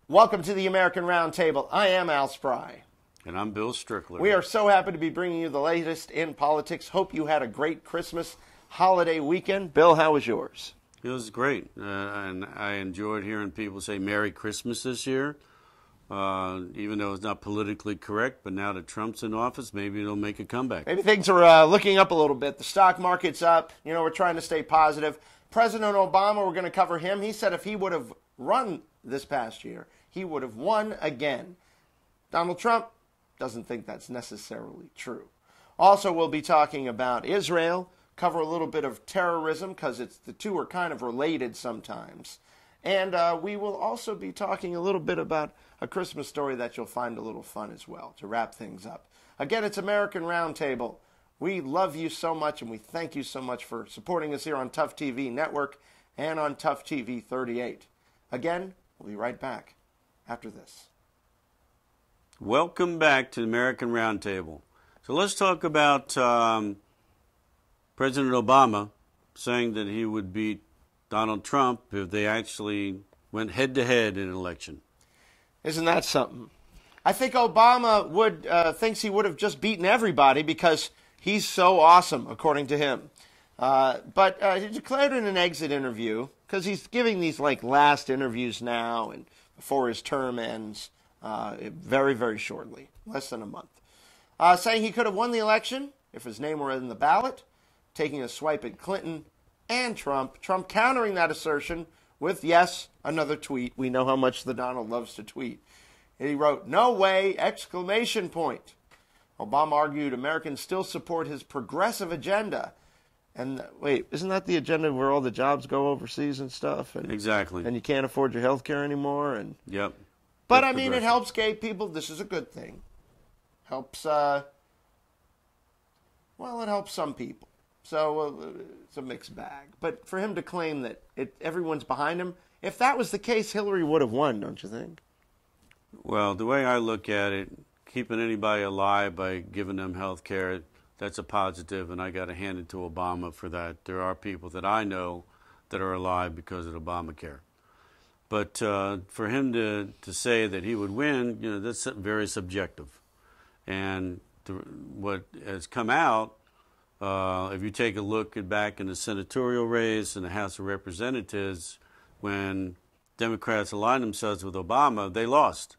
Welcome to the American Roundtable. I am Al Spry. And I'm Bill Strickler. We are so happy to be bringing you the latest in politics. Hope you had a great Christmas holiday weekend. Bill, how was yours? It was great. And I enjoyed hearing people say Merry Christmas this year, even though it's not politically correct. But now that Trump's in office, maybe it'll make a comeback. Maybe things are looking up a little bit. The stock market's up. You know, we're trying to stay positive. President Obama, we're going to cover him. He said if he would have run this past year, he would have won again. Donald Trump doesn't think that's necessarily true. Also, we'll be talking about Israel, cover a little bit of terrorism, because the two are kind of related sometimes. And we will also be talking a little bit about a Christmas story that you'll find a little fun as well, to wrap things up. Again, it's American Roundtable. We love you so much, and we thank you so much for supporting us here on Tough TV Network and on Tough TV 38. Again, we'll be right back after this. Welcome back to the American Roundtable. So let's talk about President Obama saying that he would beat Donald Trump if they actually went head-to-head in an election. Isn't that something? I think Obama thinks he would have just beaten everybody because he's so awesome, according to him. But he declared in an exit interview, because he's giving these like last interviews now and before his term ends very, very shortly, less than a month, saying he could have won the election if his name were in the ballot, taking a swipe at Clinton and Trump. Trump countering that assertion with, yes, another tweet. We know how much the Donald loves to tweet. He wrote, "No way!" exclamation point. Obama argued Americans still support his progressive agenda. And wait, isn't that the agenda where all the jobs go overseas and stuff? And, exactly. And you can't afford your health care anymore? And yep. But, I mean, it helps gay people. This is a good thing. Helps, it helps some people. So it's a mixed bag. But for him to claim that everyone's behind him, if that was the case, Hillary would have won, don't you think? Well, the way I look at it, keeping anybody alive by giving them health care, that's a positive, and I got to hand it to Obama for that. There are people that I know that are alive because of Obamacare. But for him to say that he would win, you know, that's very subjective. And what has come out, if you take a look back in the senatorial race and the House of Representatives, when Democrats aligned themselves with Obama, they lost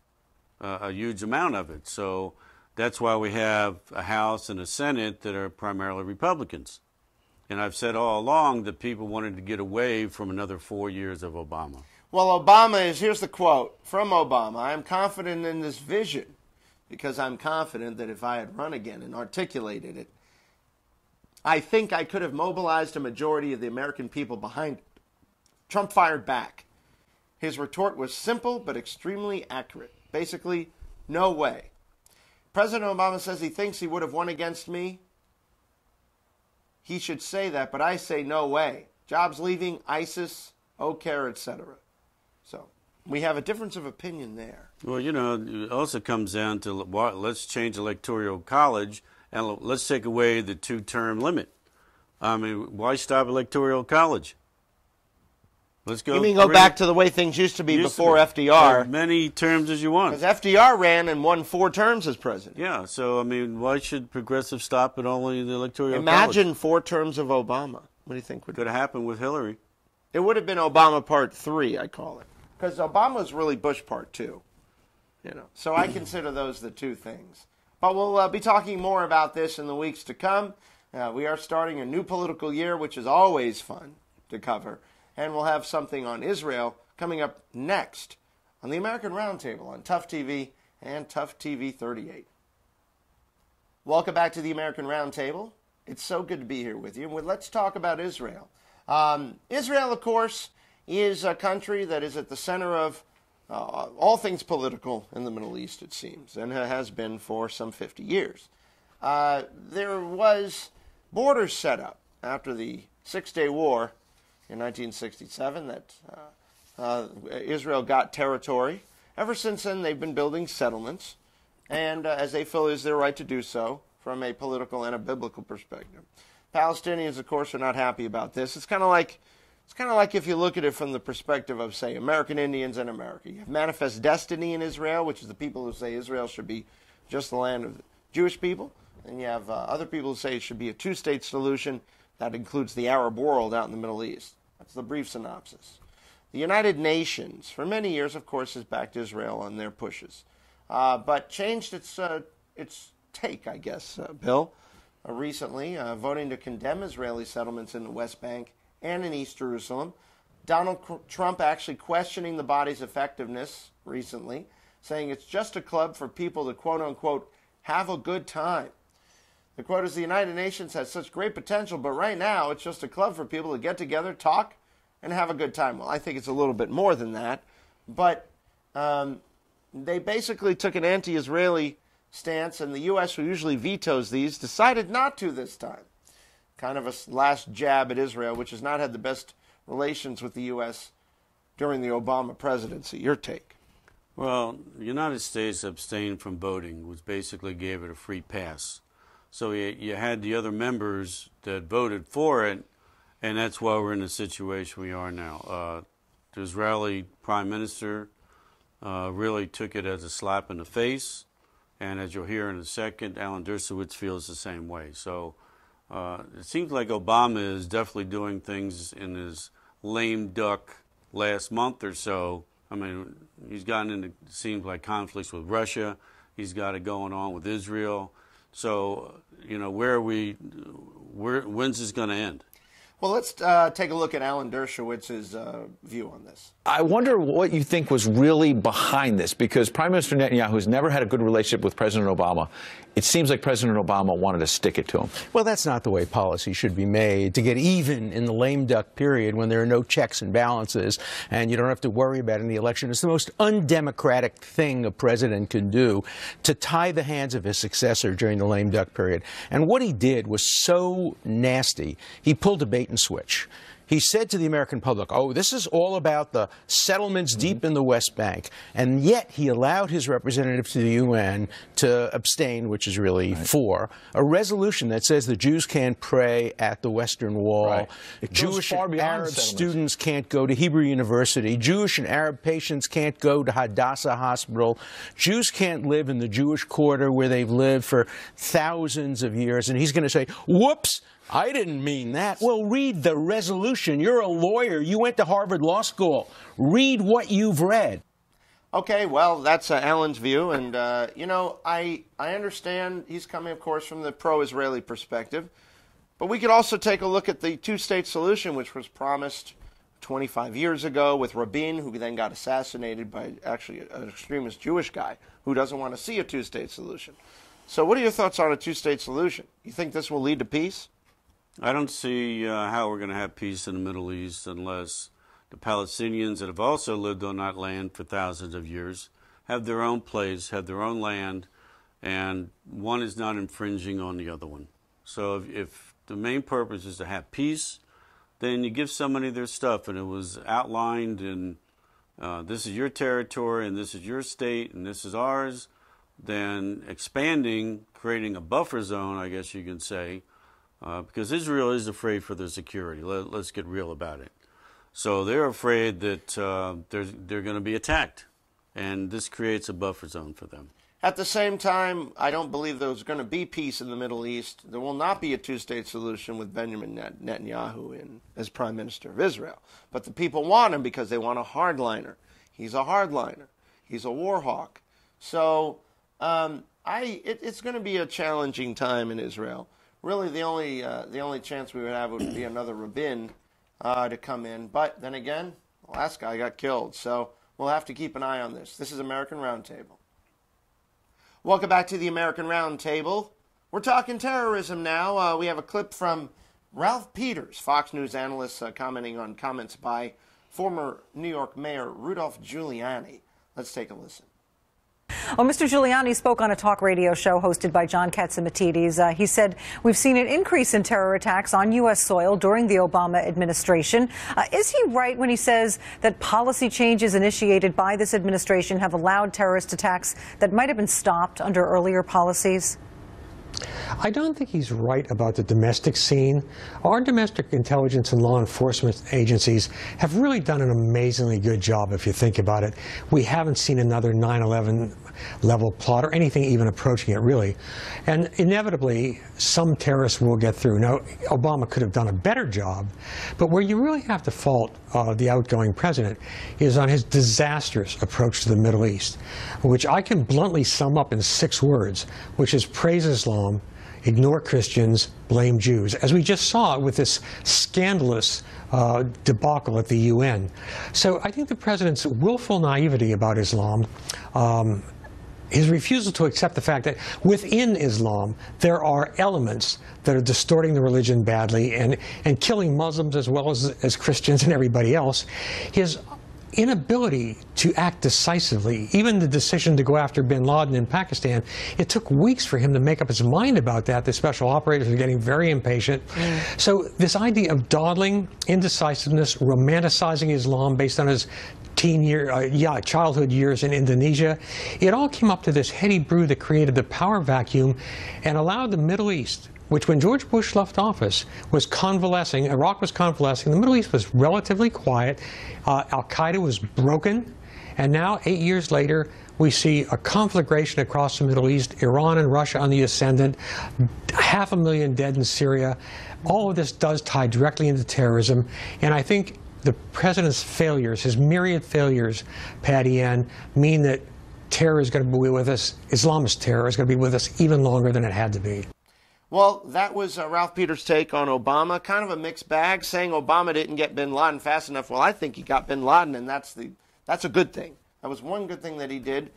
a huge amount of it. So that's why we have a House and a Senate that are primarily Republicans. And I've said all along that people wanted to get away from another 4 years of Obama. Well, here's the quote from Obama: "I am confident in this vision because I'm confident that if I had run again and articulated it, I think I could have mobilized a majority of the American people behind it." Trump fired back. His retort was simple but extremely accurate. Basically, no way. President Obama says he thinks he would have won against me. He should say that, but I say no way. Jobs leaving, ISIS, OCare, etc. So we have a difference of opinion there. Well, you know, it also comes down to let's change electoral college and let's take away the two-term limit. I mean, why stop electoral college? Let's go. You mean go back to the way things used to be before FDR? As many terms as you want. Because FDR ran and won 4 terms as president. Yeah, so, I mean, why should progressives stop at only the electoral college? Imagine 4 terms of Obama. What do you think would could have happened with Hillary? It would have been Obama Part 3, I call it. Because Obama was really Bush Part 2. You know, so I consider those the two things. But we'll be talking more about this in the weeks to come. We are starting a new political year, which is always fun to cover. And we'll have something on Israel coming up next on the American Roundtable on Tough TV and Tough TV 38. Welcome back to the American Roundtable. It's so good to be here with you. Let's talk about Israel. Israel, of course, is a country that is at the center of all things political in the Middle East, it seems, and has been for some 50 years. There was borders set up after the Six-Day War in 1967 that Israel got territory. Ever since then, they've been building settlements, and as they feel is their right to do so from a political and a biblical perspective. Palestinians, of course, are not happy about this. It's kind of like if you look at it from the perspective of, say, American Indians in America. You have Manifest Destiny in Israel, which is the people who say Israel should be just the land of the Jewish people. And you have other people who say it should be a two-state solution that includes the Arab world out in the Middle East. That's the brief synopsis. The United Nations, for many years, of course, has backed Israel on their pushes, but changed its take, I guess, Bill, recently, voting to condemn Israeli settlements in the West Bank and in East Jerusalem. Donald Trump actually questioning the body's effectiveness recently, saying it's just a club for people to, quote-unquote, have a good time. The quote is, the United Nations has such great potential, but right now it's just a club for people to get together, talk, and have a good time. Well, I think it's a little bit more than that, but they basically took an anti-Israeli stance, and the U.S., who usually vetoes these, decided not to this time. Kind of a last jab at Israel, which has not had the best relations with the U.S. during the Obama presidency. Your take? Well, the United States abstained from voting, which basically gave it a free pass. So you had the other members that voted for it, and that's why we're in the situation we are now. The Israeli prime minister really took it as a slap in the face, and as you'll hear in a second, Alan Dershowitz feels the same way. So it seems like Obama is definitely doing things in his lame duck last month or so. I mean, he's gotten into, seems like, conflicts with Russia. He's got it going on with Israel. So, you know, when's this going to end? Well, let's take a look at Alan Dershowitz's view on this. I wonder what you think was really behind this, because Prime Minister Netanyahu has never had a good relationship with President Obama. It seems like President Obama wanted to stick it to him. Well, that's not the way policy should be made, to get even in the lame duck period when there are no checks and balances and you don't have to worry about it in the election. It's the most undemocratic thing a president can do, to tie the hands of his successor during the lame duck period. And what he did was so nasty. He pulled a bait and switch. He said to the American public, oh, this is all about the settlements deep in the West Bank. And yet he allowed his representative to the UN to abstain, which is really for a resolution that says the Jews can't pray at the Western Wall. Jewish and Arab students can't go to Hebrew University. Jewish and Arab patients can't go to Hadassah Hospital. Jews can't live in the Jewish quarter where they've lived for thousands of years. And he's going to say, whoops, I didn't mean that. Well, read the resolution. You're a lawyer. You went to Harvard Law School. Read what you've read. Okay, well, that's Alan's view. And, you know, I understand he's coming, of course, from the pro-Israeli perspective. But we could also take a look at the two-state solution, which was promised 25 years ago with Rabin, who then got assassinated by actually an extremist Jewish guy who doesn't want to see a two-state solution. So what are your thoughts on a two-state solution? You think this will lead to peace? I don't see how we're going to have peace in the Middle East unless the Palestinians that have also lived on that land for thousands of years have their own place, have their own land, and one is not infringing on the other one. So if the main purpose is to have peace, then you give somebody their stuff, and it was outlined in this is your territory, and this is your state, and this is ours, then expanding, creating a buffer zone, I guess you can say, because Israel is afraid for their security. Let's get real about it. So they're afraid that they're going to be attacked, and this creates a buffer zone for them. At the same time, I don't believe there's going to be peace in the Middle East. There will not be a two-state solution with Benjamin Netanyahu as Prime Minister of Israel. But the people want him because they want a hardliner. He's a hardliner. He's a war hawk. So it's going to be a challenging time in Israel. Really, the only chance we would have would be another Rabin to come in. But then again, the last guy got killed. So we'll have to keep an eye on this. This is American Roundtable. Welcome back to the American Roundtable. We're talking terrorism now. We have a clip from Ralph Peters, Fox News analyst, commenting on comments by former New York Mayor Rudolph Giuliani. Let's take a listen. Well, Mr. Giuliani spoke on a talk radio show hosted by John Katsimatidis. He said, we've seen an increase in terror attacks on U.S. soil during the Obama administration. Is he right when he says that policy changes initiated by this administration have allowed terrorist attacks that might have been stopped under earlier policies? I don't think he's right about the domestic scene. Our domestic intelligence and law enforcement agencies have really done an amazingly good job, if you think about it. We haven't seen another 9/11 level plot or anything even approaching it, really. And inevitably, some terrorists will get through. Now, Obama could have done a better job, but where you really have to fault the outgoing president is on his disastrous approach to the Middle East, which I can bluntly sum up in 6 words, which is praise Islam, ignore Christians, blame Jews, as we just saw with this scandalous debacle at the UN. So I think the president's willful naivety about Islam, his refusal to accept the fact that within Islam there are elements that are distorting the religion badly and killing Muslims as well as Christians and everybody else, his inability to act decisively, even the decision to go after bin Laden in Pakistan, it took weeks for him to make up his mind about that. The special operators are getting very impatient. So this idea of dawdling, indecisiveness, romanticizing Islam based on his childhood years in Indonesia, it all came up to this heady brew that created the power vacuum and allowed the Middle East, which when George Bush left office was convalescing, Iraq was convalescing, the Middle East was relatively quiet, Al-Qaeda was broken, and now 8 years later we see a conflagration across the Middle East, Iran and Russia on the ascendant, 500,000 dead in Syria. All of this does tie directly into terrorism, and I think the president's failures, his myriad failures, Patty Ann, mean that terror is going to be with us, Islamist terror is going to be with us even longer than it had to be. Well, that was Ralph Peters' take on Obama. Kind of a mixed bag, saying Obama didn't get bin Laden fast enough. Well, I think he got bin Laden, and that's a good thing. That was one good thing that he did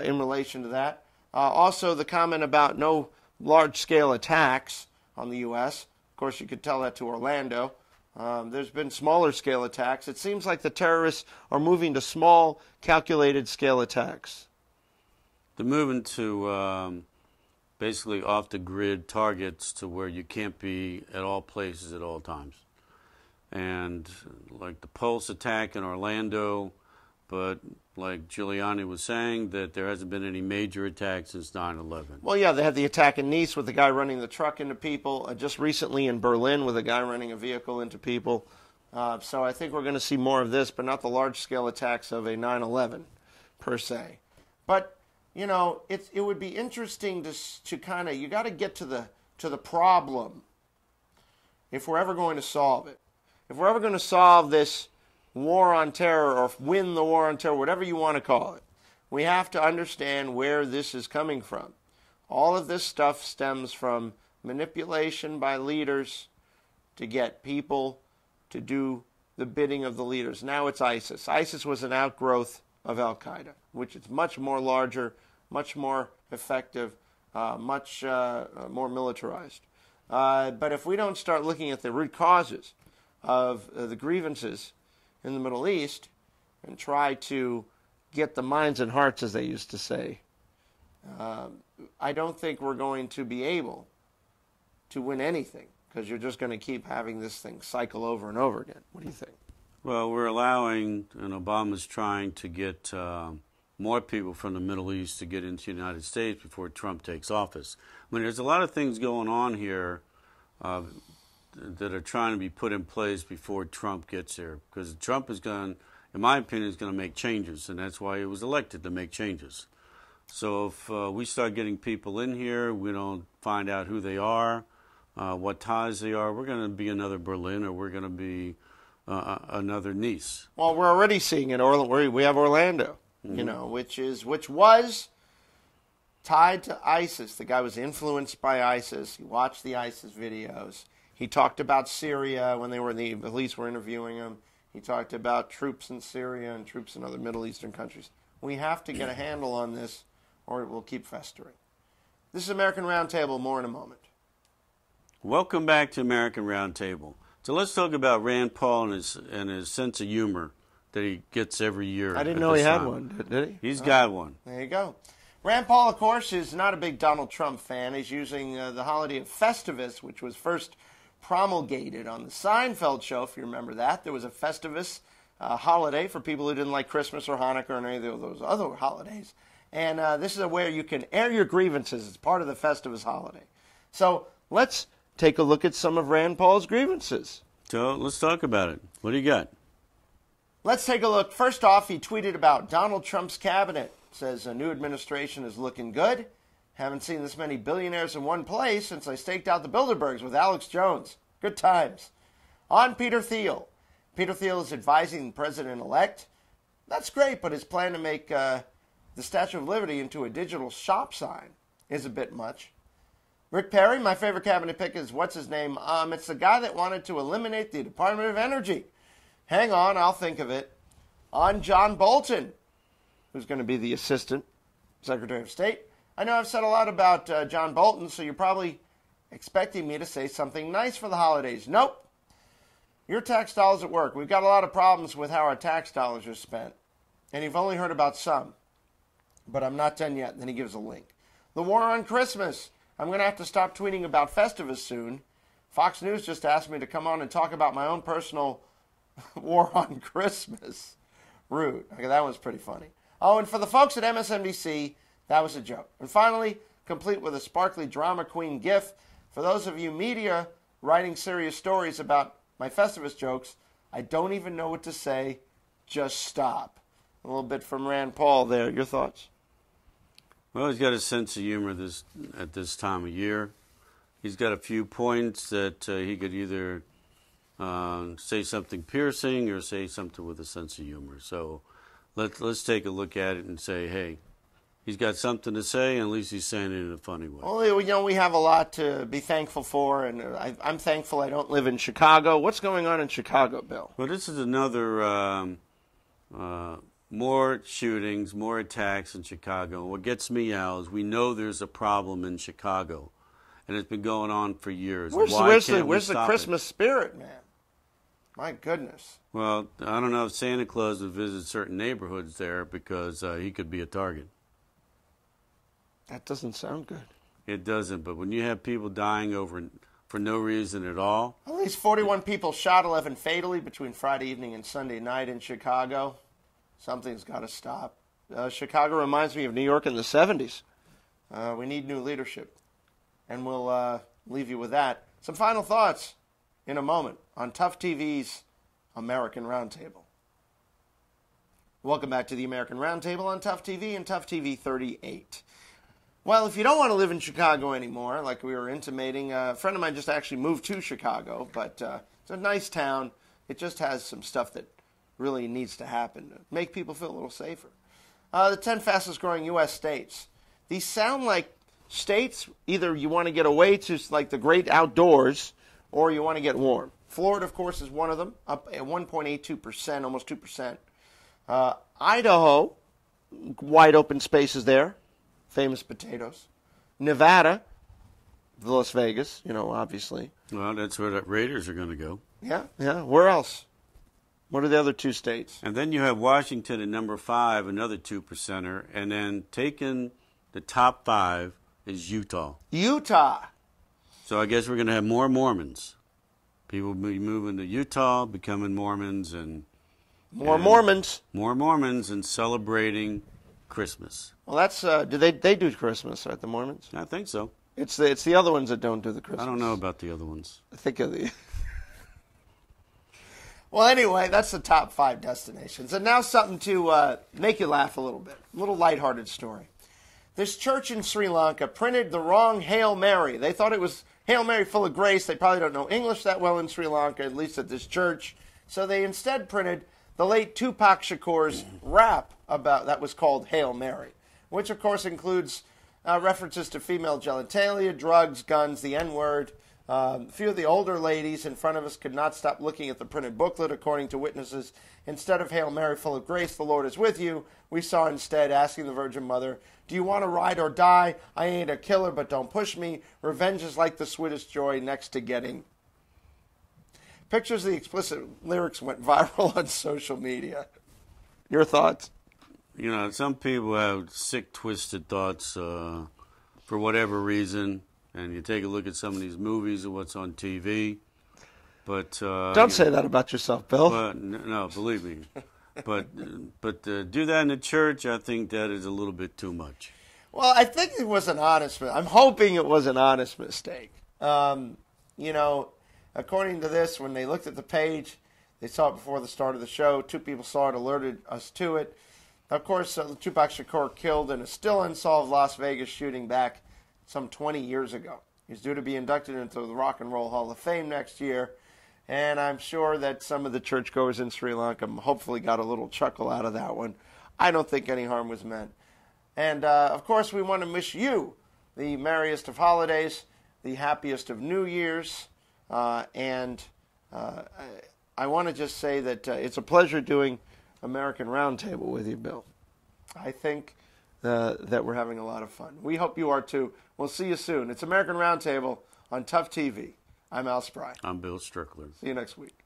in relation to that. Also, the comment about no large-scale attacks on the U.S. Of course, you could tell that to Orlando. There's been smaller-scale attacks. It seems like the terrorists are moving to small, calculated-scale attacks. They're moving to basically off-the-grid targets to where you can't be at all places at all times. And like the Pulse attack in Orlando, but like Giuliani was saying, that there hasn't been any major attacks since 9/11. Well, yeah, they had the attack in Nice with the guy running the truck into people. Just recently in Berlin with a guy running a vehicle into people. So I think we're going to see more of this, but not the large-scale attacks of a 9/11 per se. But you know, it would be interesting to kind of, you got to get to the problem if we're ever going to solve it. If we're ever going to solve this war on terror or win the war on terror, whatever you want to call it, we have to understand where this is coming from. All of this stuff stems from manipulation by leaders to get people to do the bidding of the leaders. Now it's ISIS. ISIS was an outgrowth of Al-Qaeda, which is much more larger, much more effective, much more militarized. But if we don't start looking at the root causes of the grievances in the Middle East and try to get the minds and hearts, as they used to say, I don't think we're going to be able to win anything, because you're just going to keep having this thing cycle over and over again. What do you think? Well, we're allowing, and Obama's trying to get more people from the Middle East to get into the United States before Trump takes office. I mean, there's a lot of things going on here that are trying to be put in place before Trump gets here, because Trump is going, in my opinion, is going to make changes, and that's why he was elected, to make changes. So if we start getting people in here, we don't find out who they are, what ties they are, we're going to be another Berlin, or we're going to be another Nice. Well, we're already seeing it. We have Orlando, you know, which was tied to ISIS. The guy was influenced by ISIS. He watched the ISIS videos. He talked about Syria when the police were interviewing him. He talked about troops in Syria and troops in other Middle Eastern countries. We have to get a handle on this, or it will keep festering. This is American Roundtable. More in a moment. Welcome back to American Roundtable. So let's talk about Rand Paul and his sense of humor that he gets every year. I didn't know he had one, did he? He's got one. There you go. Rand Paul, of course, is not a big Donald Trump fan. He's using the holiday of Festivus, which was first promulgated on the Seinfeld show, if you remember that. There was a Festivus holiday for people who didn't like Christmas or Hanukkah or any of those other holidays. And this is where you can air your grievances. It's part of the Festivus holiday. So let's take a look at some of Rand Paul's grievances. So let's talk about it. What do you got? Let's take a look. First off, he tweeted about Donald Trump's cabinet. Says a new administration is looking good. Haven't seen this many billionaires in one place since I staked out the Bilderbergs with Alex Jones. Good times. On Peter Thiel. Peter Thiel is advising the president-elect. That's great, but his plan to make the Statue of Liberty into a digital shop sign is a bit much. Rick Perry, my favorite cabinet pick is, what's his name? It's the guy that wanted to eliminate the Department of Energy. Hang on, I'll think of it. On John Bolton, who's going to be the Assistant Secretary of State. I know I've said a lot about John Bolton, so you're probably expecting me to say something nice for the holidays. Nope. Your tax dollars at work. We've got a lot of problems with how our tax dollars are spent. And you've only heard about some. But I'm not done yet. And then he gives a link. The war on Christmas. I'm going to have to stop tweeting about Festivus soon. Fox News just asked me to come on and talk about my own personal war on Christmas. Rude. Okay, that one's pretty funny. Oh, and for the folks at MSNBC, that was a joke. And finally, complete with a sparkly drama queen gif. For those of you media writing serious stories about my Festivus jokes, I don't even know what to say. Just stop. A little bit from Rand Paul there. Your thoughts? Well, he's got a sense of humor at this time of year. He's got a few points that he could either say something piercing or say something with a sense of humor. So let's take a look at it and say, hey, he's got something to say, and at least he's saying it in a funny way. Well, we have a lot to be thankful for, and I'm thankful I don't live in Chicago. What's going on in Chicago, Bill? Well, this is another more shootings, more attacks in Chicago. What gets me out is we know there's a problem in Chicago, and it's been going on for years. Where's the Christmas spirit, man? My goodness. Well, I don't know if Santa Claus would visit certain neighborhoods there because he could be a target. That doesn't sound good. It doesn't, but when you have people dying for no reason at all. At least 41 people shot, 11 fatally between Friday evening and Sunday night in Chicago. Something's got to stop. Chicago reminds me of New York in the 70s. We need new leadership. And we'll leave you with that. Some final thoughts in a moment on Tough TV's American Roundtable. Welcome back to the American Roundtable on Tough TV and Tough TV 38. Well, if you don't want to live in Chicago anymore, like we were intimating, a friend of mine just actually moved to Chicago, but it's a nice town. It just has some stuff that really needs to happen to make people feel a little safer. The 10 fastest growing U.S. states. These sound like states, either you want to get away to like the great outdoors or you want to get warm. Florida, of course, is one of them, up at 1.82%, almost 2%. Idaho, wide open spaces there, famous potatoes. Nevada, Las Vegas, obviously. Well, that's where the Raiders are going to go. Yeah. Where else? What are the other two states? And then you have Washington at number 5, another 2%er, and then taking the top 5 is Utah. So I guess we're going to have more Mormons. People will be moving to Utah, becoming Mormons, and more Mormons and celebrating Christmas. Well, that's do they do Christmas, right? The Mormons? I think so. It's the other ones that don't do the Christmas. I don't know about the other ones. I think of the. Well, anyway, that's the top 5 destinations. And now something to make you laugh a little bit. A little lighthearted story. This church in Sri Lanka printed the wrong Hail Mary. They thought it was Hail Mary full of grace. They probably don't know English that well in Sri Lanka, at least at this church. So they instead printed the late Tupac Shakur's rap that was called Hail Mary, which of course includes references to female genitalia, drugs, guns, the N-word. A few of the older ladies in front of us could not stop looking at the printed booklet, according to witnesses. Instead of Hail Mary, full of grace, the Lord is with you, we saw instead asking the Virgin Mother, do you want to ride or die? I ain't a killer, but don't push me. Revenge is like the sweetest joy next to getting. Pictures of the explicit lyrics went viral on social media. Your thoughts? Some people have sick, twisted thoughts for whatever reason. And you take a look at some of these movies and what's on TV, but don't say that about yourself, Bill. But, no, believe me. But do that in the church, I think that is a little bit too much. Well, I think it was an honest. I'm hoping it was an honest mistake. You know, according to this, when they looked at the page, they saw it before the start of the show. 2 people saw it, alerted us to it. Of course, Tupac Shakur killed in a still unsolved Las Vegas shooting back some 20 years ago. He's due to be inducted into the Rock and Roll Hall of Fame next year. And I'm sure that some of the churchgoers in Sri Lanka hopefully got a little chuckle out of that one. I don't think any harm was meant. And, of course, we want to wish you the merriest of holidays, the happiest of New Years. And I want to just say that it's a pleasure doing American Roundtable with you, Bill. I think that we're having a lot of fun. We hope you are, too. We'll see you soon. It's American Roundtable on Tough TV. I'm Al Spry. I'm Bill Strickler. See you next week.